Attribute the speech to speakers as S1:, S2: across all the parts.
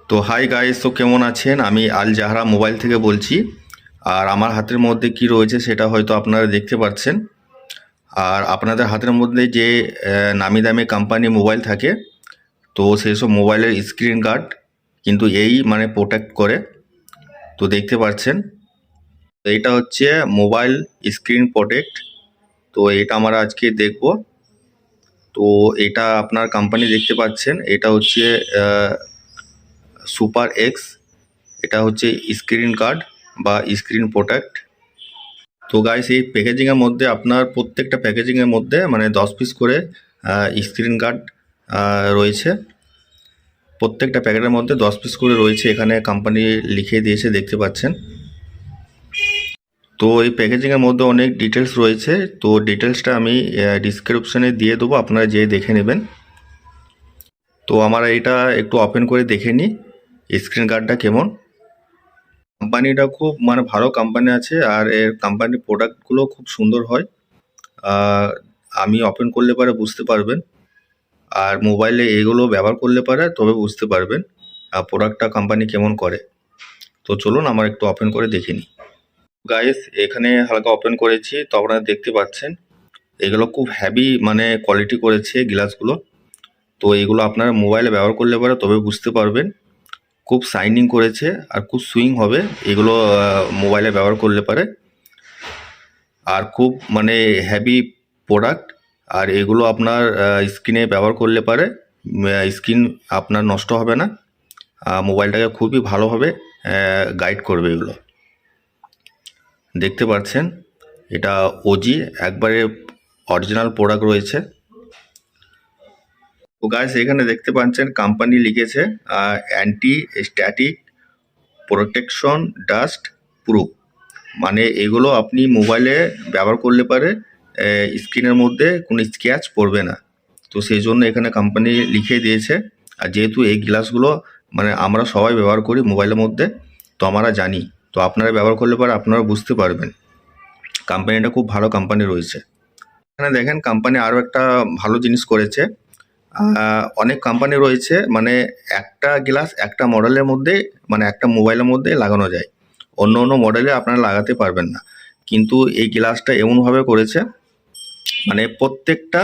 S1: তো hi guys, তো কেমন আছেন? আমি আল জাহরা মোবাইল থেকে বলছি। আর আমার হাতের মধ্যে কি রয়েছে সেটা হয়তো আপনারা দেখতে পাচ্ছেন। আর আপনাদের হাতের মধ্যে যে নামি দামি কোম্পানি মোবাইল থাকে, তো সেই সব মোবাইলের স্ক্রিন গার্ড কিন্তু এই মানে প্রোটেক্ট করে। তো দেখতে পাচ্ছেন, তো এইটা হচ্ছে মোবাইল স্ক্রিন প্রোটেক্ট। তো এটা আমরা আজকে দেখব। তো এটা আপনার কোম্পানি দেখতে পাচ্ছেন, এটা হচ্ছে সুপার এক্স। এটা হচ্ছে স্ক্রিন গার্ড বা স্ক্রিন প্রোটেক্ট। তো গাইস, এই প্যাকেজিংয়ের মধ্যে আপনার প্রত্যেকটা প্যাকেজিংয়ের মধ্যে মানে 10 পিস করে স্ক্রিন গার্ড রয়েছে। প্রত্যেকটা প্যাকেটের মধ্যে 10 পিস করে রয়েছে, এখানে কোম্পানি লিখে দিয়েছে, দেখতে পাচ্ছেন। তো এই প্যাকেজিংয়ের মধ্যে অনেক ডিটেলস রয়েছে, তো ডিটেলসটা আমি ডিসক্রিপশনে দিয়ে দেবো, আপনারা যেয়ে দেখে নেবেন। তো আমরা এটা একটু ওপেন করে দেখে নিই স্ক্রিন গার্ডটা কেমন। কোম্পানিটা খুব মানে ভালো কোম্পানি আছে, আর এর কোম্পানির প্রোডাক্টগুলো খুব সুন্দর হয়। আমি ওপেন করলে পরে বুঝতে পারবেন, আর মোবাইলে এগুলো ব্যবহার করলে পরে তবে বুঝতে পারবেন প্রোডাক্টটা কোম্পানি কেমন করে। তো চলুন আমার একটু ওপেন করে দেখে নিই। গাইস, এখানে হালকা ওপেন করেছি, তো আপনারা দেখতে পাচ্ছেন এগুলো খুব হ্যাভি মানে কোয়ালিটি করেছে গ্লাসগুলো। তো এগুলো আপনারা মোবাইলে ব্যবহার করলে পরে তবে বুঝতে পারবেন। খুব শাইনিং করেছে আর খুব সুইং হবে এগুলো মোবাইলে ব্যবহার করলে পারে। আর খুব মানে হেভি প্রোডাক্ট। আর এগুলো আপনার স্ক্রিনে ব্যবহার করলে পারে স্ক্রিন আপনার নষ্ট হবে না, মোবাইলটাকে খুবই ভালোভাবে গাইড করবে এগুলো। দেখতে পাচ্ছেন এটা ওজি একবারে অরিজিনাল প্রোডাক্ট রয়েছে। তো গাইস, এখানে দেখতে পাচ্ছেন কোম্পানি লিখেছে anti static protection dust proof. মানে এগুলো আপনি মোবাইলে ব্যবহার করলে পারে স্ক্রিনের মধ্যে কোনো স্ক্র্যাচ পড়বে না। তো সেই জন্য এখানে কোম্পানি লিখে দিয়েছে। আর যেহেতু এই গ্লাসগুলো মানে আমরা সবাই ব্যবহার করি মোবাইলের মধ্যে, তো আমরা জানি। তো আপনারা ব্যবহার করলে পরে আপনারা বুঝতে পারবেন কোম্পানিটা খুব ভালো কোম্পানি রয়েছে। এখানে দেখেন কোম্পানি আরও একটা ভালো জিনিস করেছে। অনেক কোম্পানি রয়েছে মানে একটা গ্লাস একটা মডেলের মধ্যে মানে একটা মোবাইলের মধ্যে লাগানো যায়, অন্য অন্য মডেলে আপনারা লাগাতে পারবেন না। কিন্তু এই গ্লাসটা এমনভাবে করেছে মানে প্রত্যেকটা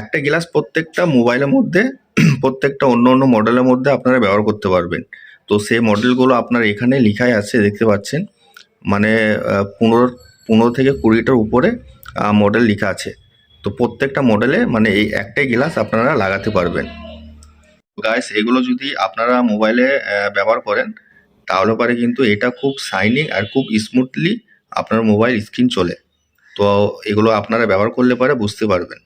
S1: একটা গ্লাস প্রত্যেকটা মোবাইলের মধ্যে প্রত্যেকটা অন্য অন্য মডেলের মধ্যে আপনারা ব্যবহার করতে পারবেন। তো সেই মডেলগুলো আপনার এখানে লেখাই আছে, দেখতে পাচ্ছেন। মানে 15 থেকে 20টার উপরে মডেল লেখা আছে। তো প্রত্যেকটা মডেলে মানে এই একটাই গ্লাস আপনারা লাগাতে পারবেন। গাইস, এগুলো যদি আপনারা মোবাইলে ব্যবহার করেন তাহলে পরে কিন্তু এটা খুব শাইনিং আর খুব স্মুথলি আপনার মোবাইল স্ক্রিন চলে। তো এগুলো আপনারা ব্যবহার করলে পরে বুঝতে পারবেন।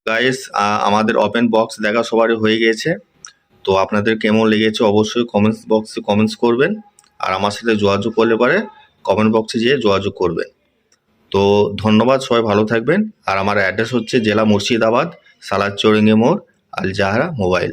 S1: গাইস, আমাদের ওপেন বক্স দেখা সবারই হয়ে গিয়েছে। তো আপনাদের কেমন লেগেছে অবশ্যই কমেন্টস বক্সে কমেন্টস করবেন। আর আমার সাথে যোগাযোগ করলে পারে কমেন্ট বক্সে যেয়ে যোগাযোগ করবেন। তো ধন্যবাদ, সবাই ভালো থাকবেন। আর আমার অ্যাড্রেস হচ্ছে জেলা মুর্শিদাবাদ, সালাদ চৌরঙ্গি মোড়, আল জাহরা মোবাইল।